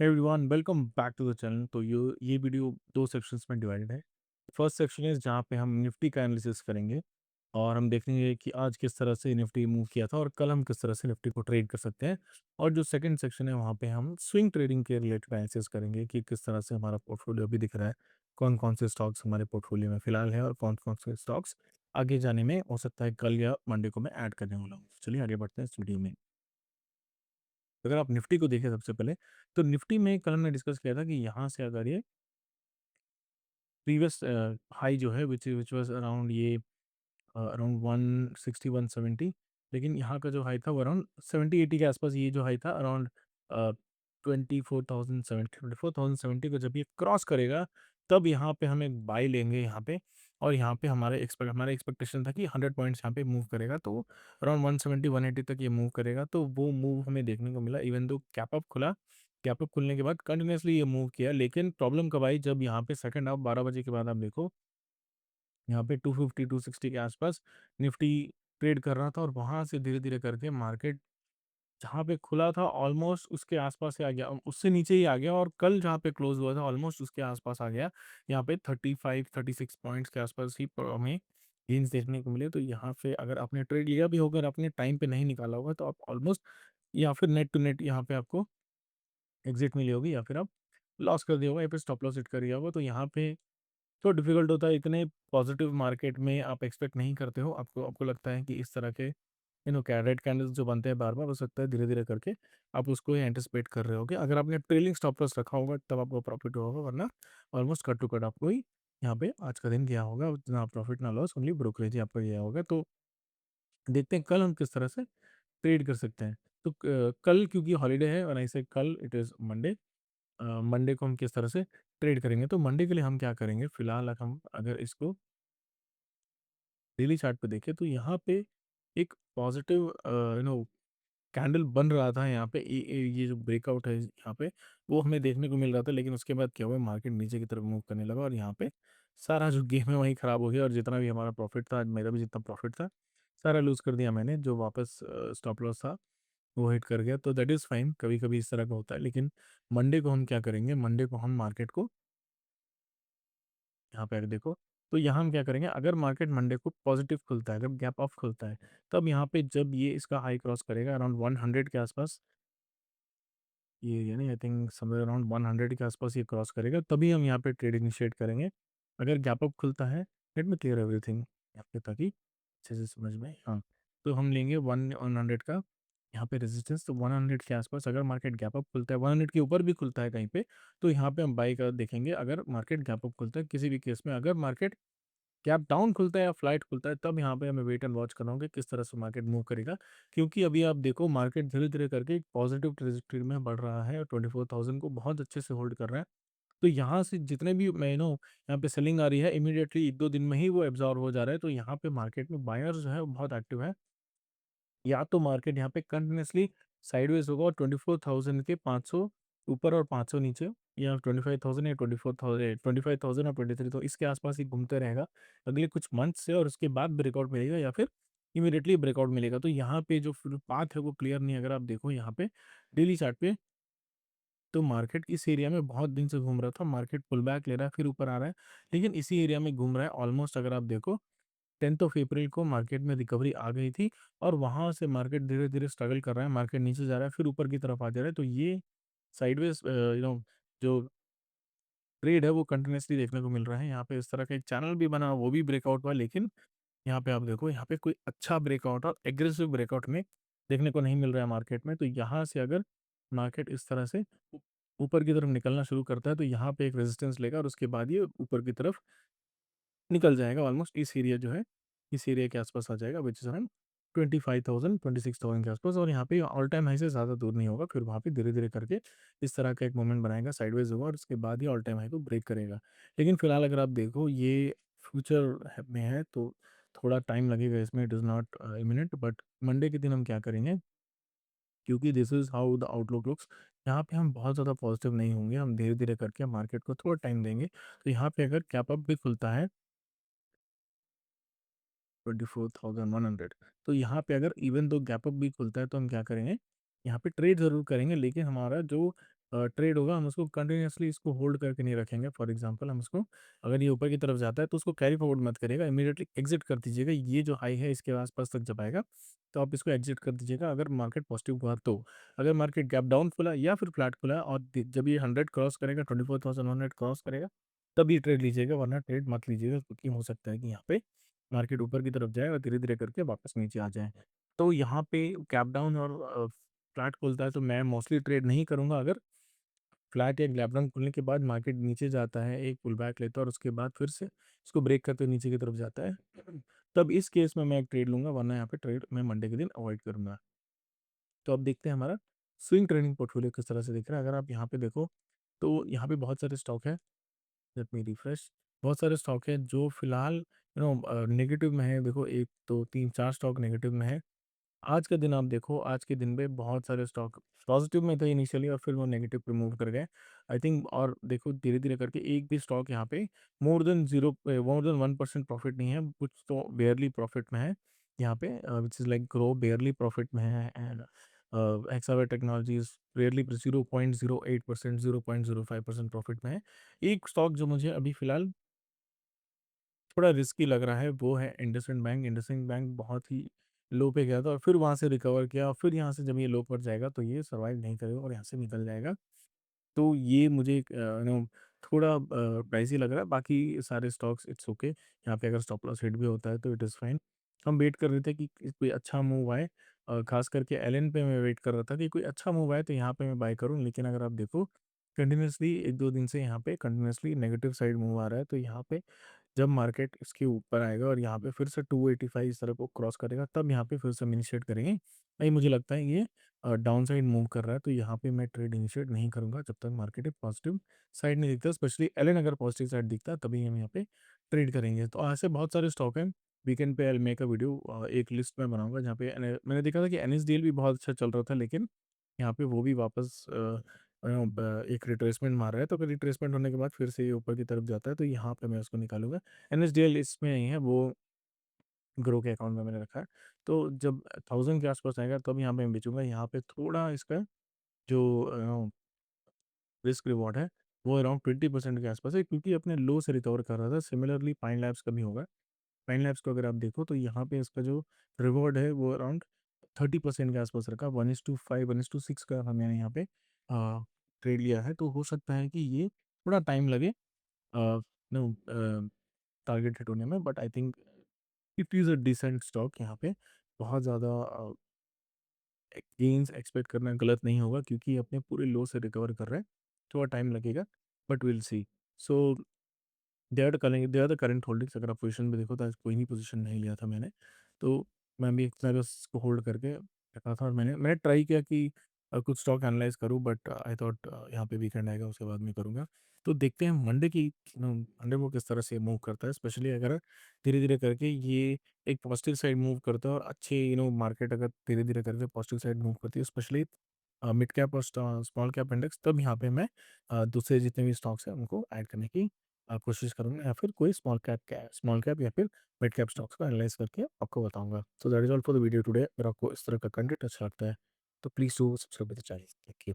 Hey everyone, welcome back to the channel. तो ये video दो सेक्शंस में डिवाइडेड है। फर्स्ट सेक्शन इज जहाँ पे हम निफ्टी का एनालिसिस करेंगे और हम देखेंगे कि आज किस तरह से निफ्टी मूव किया था और कल हम किस तरह से निफ्टी को ट्रेड कर सकते हैं। और जो सेकंड सेक्शन है वहाँ पे हम स्विंग ट्रेडिंग के रिलेटेड एनालिसिस करेंगे कि किस तरह से हमारा पोर्टफोलियो अभी दिख रहा है, कौन कौन से स्टॉक्स हमारे पोर्टफोलियो में फिलहाल है और कौन कौन से स्टॉक्स आगे जाने में हो सकता है कल या मंडे को मैं ऐड करने वाला हूँ। चलिए आगे बढ़ते हैं इस वीडियो में। अगर आप निफ्टी को देखें सबसे पहले, तो निफ्टी में कल हमने डिस्कस किया था कि यहाँ से अगर ये प्रीवियस हाई जो है विच वाज अराउंड ये अराउंड 160-170, लेकिन यहाँ का जो हाई था वो अराउंड 70-80 के आसपास। ये जो हाई था अराउंड 24,070 को जब ये क्रॉस करेगा तब यहाँ पे हम एक बाई लेंगे यहाँ पे। और यहाँ पे हमारा एक्सपेक्टेशन था कि 100 पॉइंट्स यहाँ पे मूव करेगा, तो अराउंड 170-180 तक ये मूव करेगा। तो वो मूव हमें देखने को मिला, इवन दो कैप अप खुला। कैप अप खुलने के बाद कंटिन्यूसली ये मूव किया, लेकिन प्रॉब्लम कब आई, जब यहाँ पे सेकंड हाफ 12 बजे के बाद आप देखो यहाँ पे 250-260 के आसपास निफ्टी ट्रेड कर रहा था और वहां से धीरे धीरे करके मार्केट जहाँ पे खुला था ऑलमोस्ट उसके आसपास से आ गया, उससे नीचे ही आ गया, और कल जहाँ पे क्लोज हुआ था ऑलमोस्ट उसके आसपास आ गया। यहाँ पे 35-36 पॉइंट्स के आसपास ही हमें गेंस देखने को मिले। तो यहाँ पे अगर आपने ट्रेड लिया भी होगा और आपने टाइम पे नहीं निकाला होगा तो आप ऑलमोस्ट या फिर नेट टू नेट यहाँ पे आपको एग्जिट मिली होगी, या फिर आप लॉस कर दिया होगा या फिर स्टॉप लॉस हिट कर दिया होगा। तो यहाँ पे तो डिफिकल्ट होता है, इतने पॉजिटिव मार्केट में आप एक्सपेक्ट नहीं करते हो, आपको आपको लगता है कि इस तरह के रेड कैंडल्स जो बनते हैं बार बार, हो सकता है धीरे धीरे करके आप उसको ही एंटिसिपेट कर रहे होगे। अगर आपने ट्रेलिंग स्टॉप लॉस रखा होगा तब आपको प्रॉफिट होगा, वरना ऑलमोस्ट कट टू कट आपको ही यहाँ पे आज का दिन गया होगा, ना प्रॉफिट ना लॉस, ओनली ब्रोकरेज ही आपका गया होगा। तो देखते हैं कल हम किस तरह से ट्रेड कर सकते हैं। तो कल क्योंकि हॉलीडे है और ऐसे call it is Monday, Monday को हम किस तरह से ट्रेड करेंगे। तो मंडे के लिए हम क्या करेंगे, फिलहाल हम अगर इसको डेली चार्ट पे देखें तो यहाँ पे एक पॉजिटिव कैंडल बन रहा था यहाँ पे। ये जो ब्रेकआउट है यहाँ पे वो हमें देखने को मिल रहा था, लेकिन उसके बाद क्या हुआ, मार्केट नीचे की तरफ मूव करने लगा और यहाँ पे सारा जो गेम है वही खराब हो गया, और जितना भी हमारा प्रॉफिट था, मेरा भी जितना प्रॉफिट था सारा लूज कर दिया मैंने। जो वापस स्टॉप लॉस था वो हिट कर गया। तो दैट इज़ फाइन, कभी कभी इस तरह का होता है। लेकिन मंडे को हम क्या करेंगे, मंडे को हम मार्केट को यहाँ पे अगर देखो, तो यहाँ हम क्या करेंगे, अगर मार्केट मंडे को पॉजिटिव खुलता है, जब गैप ऑफ खुलता है, तब यहाँ पे जब ये इसका हाई क्रॉस करेगा अराउंड 100 के आसपास, ये यानी आई थिंक समवेयर अराउंड 100 के आसपास ये क्रॉस करेगा, तभी हम यहाँ पे ट्रेड इनिशिएट करेंगे। अगर गैप अप खुलता है, लेट मी क्लियर एवरीथिंग यहाँ पे ताकि अच्छे से समझ में। हाँ, तो हम लेंगे 100 का यहाँ पे रेजिस्टेंस। तो 100 के आसपास अगर मार्केट गैप अप खुलता है, 100 के ऊपर भी खुलता है कहीं पे, तो यहाँ पे हम बाई का देखेंगे। अगर मार्केट गैप अप खुलता है किसी भी केस में, अगर मार्केट गैप डाउन खुलता है या फ्लाइट खुलता है, तब यहाँ पे हमें वेट एंड वॉच करना होगा कि किस तरह से मार्केट मूव करेगा। क्योंकि अभी आप देखो मार्केट धीरे धीरे करके एक पॉजिटिव ट्रेजेक्टरी में बढ़ रहा है और 24,000 को बहुत अच्छे से होल्ड कर रहा है। तो यहाँ से जितने भी महीनों यहाँ पे सेलिंग आ रही है, इमीडिएटली एक दो दिन में ही वो एब्जॉर्व हो जा रहा है। तो यहाँ पे मार्केट में बायर्स जो है वो बहुत एक्टिव है। या तो मार्केट यहाँ पे कंटिन्यूसली साइडवेज होगा और 24,000 के 500 ऊपर और 500 नीचे, या 25,000 या 24,000 और 23, तो इसके आसपास ही घूमते रहेगा अगले कुछ मंथ से, और उसके बाद ब्रेकआउट मिलेगा या फिर इमीडिएटली ब्रेकआउट मिलेगा। तो यहाँ पे जो पाथ है वो क्लियर नहीं है। अगर आप देखो यहाँ पे डेली चार्ट पे, तो मार्केट इस एरिया में बहुत दिन से घूम रहा था, मार्केट पुल बैक ले रहा है फिर ऊपर आ रहा है, लेकिन इसी एरिया में घूम रहा है ऑलमोस्ट। अगर आप देखो 10th ऑफ अप्रैल को मार्केट में रिकवरी आ गई थी और वहाँ से मार्केट धीरे-धीरे स्ट्रगल कर रहा है, मार्केट नीचे जा रहा है, फिर ऊपर की तरफ आ जा रहा है। तो ये साइडवेज़ जो ट्रेड है वो कंटीन्यूअसली देखने को मिल रहा है। यहाँ पे इस तरह का एक चैनल भी बना, वो भी ब्रेकआउट हुआ, लेकिन यहाँ पे आप देखो यहाँ पे कोई अच्छा ब्रेकआउट और एग्रेसिव ब्रेकआउट में देखने को नहीं मिल रहा है मार्केट में। तो यहाँ से अगर मार्केट इस तरह से ऊपर की तरफ निकलना शुरू करता है, तो यहाँ पे एक रेजिस्टेंस लेगा और उसके बाद ये ऊपर की तरफ निकल जाएगा। ऑलमोस्ट इस एरिया जो है, इस एरिया के आसपास आ जाएगा, विच इज़ अराउंड 25,000 26,000 के आसपास, और यहाँ पे ऑल टाइम हाई से ज़्यादा दूर नहीं होगा। फिर वहाँ पे धीरे-धीरे करके इस तरह का एक मोमेंट बनाएगा, साइडवेज़ होगा और उसके बाद ही ऑल टाइम हाई को ब्रेक करेगा। लेकिन फिलहाल अगर आप देखो ये फ्यूचर में है, तो थोड़ा टाइम लगेगा इसमें, it is not imminent. But Monday के दिन हम क्या करेंगे, क्योंकि this is how the outlook looks, यहाँ पे हम बहुत ज़्यादा पॉजिटिव नहीं होंगे, हम धीरे-धीरे करके मार्केट को थोड़ा टाइम देंगे। तो यहाँ पे अगर कैप अप भी खुलता है 24,100, तो यहाँ पे अगर इवन दो गैप अप भी खुलता है तो हम क्या करेंगे, यहाँ पे ट्रेड ज़रूर करेंगे, लेकिन हमारा जो ट्रेड होगा, हम उसको कंटिन्यूअसली इसको होल्ड करके नहीं रखेंगे। फॉर एग्जांपल हम इसको, अगर ये ऊपर की तरफ जाता है तो उसको कैरी फॉरवर्ड मत करिएगा, इमीडिएटली एग्जिट कर दीजिएगा। ये जो हाई है इसके आसपास तक जब आएगा तो आप इसको एग्जिट कर दीजिएगा अगर मार्केट पॉजिटिव हुआ तो। अगर मार्केट गैप डाउन खुला या फिर फ्लैट खुला और जब ये 100 क्रॉस करेगा, 24,100 क्रॉस करेगा, तब ये ट्रेड लीजिएगा, वरना ट्रेड मत लीजिएगा, क्योंकि हो सकता है कि यहाँ पे मार्केट ऊपर की तरफ जाए और धीरे धीरे करके वापस नीचे आ जाए। तो यहाँ पे गैप डाउन और फ्लैट खुलता है तो मैं मोस्टली ट्रेड नहीं करूँगा। अगर फ्लैट या गैप डाउन खुलने के बाद मार्केट नीचे जाता है, एक पुल बैक लेता है और उसके बाद फिर से इसको ब्रेक करते हुए नीचे की तरफ जाता है, तब इस केस में मैं एक ट्रेड लूँगा, वरना यहाँ पे ट्रेड मैं मंडे के दिन अवॉइड करूँगा। तो अब देखते हैं हमारा स्विंग ट्रेडिंग पोर्टफोलियो किस तरह से दिख रहा है। अगर आप यहाँ पे देखो, तो यहाँ पे बहुत सारे स्टॉक है। Let me refresh. बहुत सारे स्टॉक है जो फिलहाल नेगेटिव में है। देखो 1, 2, 3, 4 स्टॉक नेगेटिव में है। आज का दिन आप देखो, आज के दिन में बहुत सारे स्टॉक पॉजिटिव में थे इनिशियली और फिर वो नेगेटिव पे मूव कर गए। आई थिंक, और देखो धीरे-धीरे करके एक भी स्टॉक यहाँ पे मोर देन 1% प्रॉफिट नहीं है, कुछ तो बेयरली प्रॉफिट में है यहाँ पे, which is like grow बेयरली profit में है, and Hexaware technologies rarely 0.08%, 0.05% profit में है। एक स्टॉक जो मुझे अभी फिलहाल थोड़ा रिस्की लग रहा है वो है इंडसइंड बैंक। इंडसइंड बैंक बहुत ही लो पे गया था और फिर वहाँ से रिकवर किया और फिर यहाँ से जब ये लो पर जाएगा तो ये सर्वाइव नहीं करेगा और यहाँ से निकल जाएगा। तो ये मुझे थोड़ा प्राइसी लग रहा है। बाकी सारे स्टॉक्स इट्स ओके। यहाँ पे अगर स्टॉप लॉस हिट भी होता है तो इट इज़ फाइन। हम वेट कर रहे थे कि कोई अच्छा मूव आए, खास करके एलएन पे मैं वेट कर रहा था कि कोई अच्छा मूव आए तो यहाँ पे मैं बाय करूँ। लेकिन अगर आप देखो कंटिन्यूअसली 1-2 दिन से यहाँ पे कंटिन्यूअसली नेगेटिव साइड मूव आ रहा है, तो यहाँ पे जब मार्केट इसके ऊपर आएगा और यहाँ पे फिर से 285 इस तरह को क्रॉस करेगा, तब यहाँ पे फिर से हम इनिशिएट करेंगे। नहीं, मुझे लगता है ये डाउन साइड मूव कर रहा है, तो यहाँ पे मैं ट्रेड इनिशिएट नहीं करूँगा जब तक मार्केट एक पॉजिटिव साइड नहीं दिखता। स्पेशली एलएन अगर पॉजिटिव साइड दिखता है तभी हम यहाँ पे ट्रेड करेंगे। तो ऐसे बहुत सारे स्टॉक हैं। वीकेंड पे I will make a video, एक लिस्ट में बनाऊँगा जहाँ पे मैंने देखा था कि एनएसडीएल भी बहुत अच्छा चल रहा था, लेकिन यहाँ पे वो भी वापस एक रिट्रेसमेंट मार रहा है, तो अगर रिट्रेसमेंट होने के बाद फिर से ये ऊपर की तरफ जाता है तो यहाँ पे मैं उसको निकालूँगा। एनएसडीएल इसमें नहीं है, वो ग्रो के अकाउंट में मैंने रखा है। तो जब 1000 के आस-पास आएगा तब यहाँ पे मैं बेचूँगा। यहाँ पे थोड़ा इसका जो रिस्क रिवॉर्ड है वो अराउंड 20% के आस-पास है, क्योंकि अपने लो से रिकवर कर रहा था। सिमिलरली पाइन लैब्स का भी होगा। पाइन लैब्स को अगर आप देखो तो यहाँ पे इसका जो रिवॉर्ड है वो अराउंड 30% के आस-पास रखा। 1:5, 1:6 का मैंने यहाँ पे ट्रेड लिया है। तो हो सकता है कि ये थोड़ा टाइम लगे टारगेट हिट होने में, but I think it is a decent stock. यहाँ पे बहुत ज़्यादा गेन्स एक्सपेक्ट करना गलत नहीं होगा, क्योंकि ये अपने पूरे लो से रिकवर कर रहा है। थोड़ा टाइम लगेगा, but will see. So they are the current holdings. अगर आप पोजीशन में देखो तो आज कोई नहीं पोजीशन नहीं लिया था मैंने। तो मैं भी इतना बस इसको होल्ड करके रखा था और मैंने ट्राई किया कि कुछ स्टॉक एनालाइज़ करूँ, बट आई थॉट यहाँ पे वीकेंड आएगा उसके बाद मैं करूँगा। तो देखते हैं मंडे की मंडे को किस तरह से मूव करता है, स्पेशली अगर धीरे-धीरे करके ये एक पॉजिटिव साइड मूव करता है और अच्छे मार्केट अगर धीरे-धीरे करके पॉजिटिव साइड मूव करती है, स्पेशली मिड कैप और स्मॉल कैप इंडेक्स, तब यहाँ पे मैं दूसरे जितने भी स्टॉक्स हैं उनको ऐड करने की कोशिश करूँगा, या फिर कोई स्मॉल कैप या फिर मिड कैप स्टॉक्स को एनालाइज़ करके आपको बताऊँगा। So that is all for the video today. अगर आपको इस तरह का कंटेंट अच्छा लगता है, तो please do subscribe to the channel. Thank you.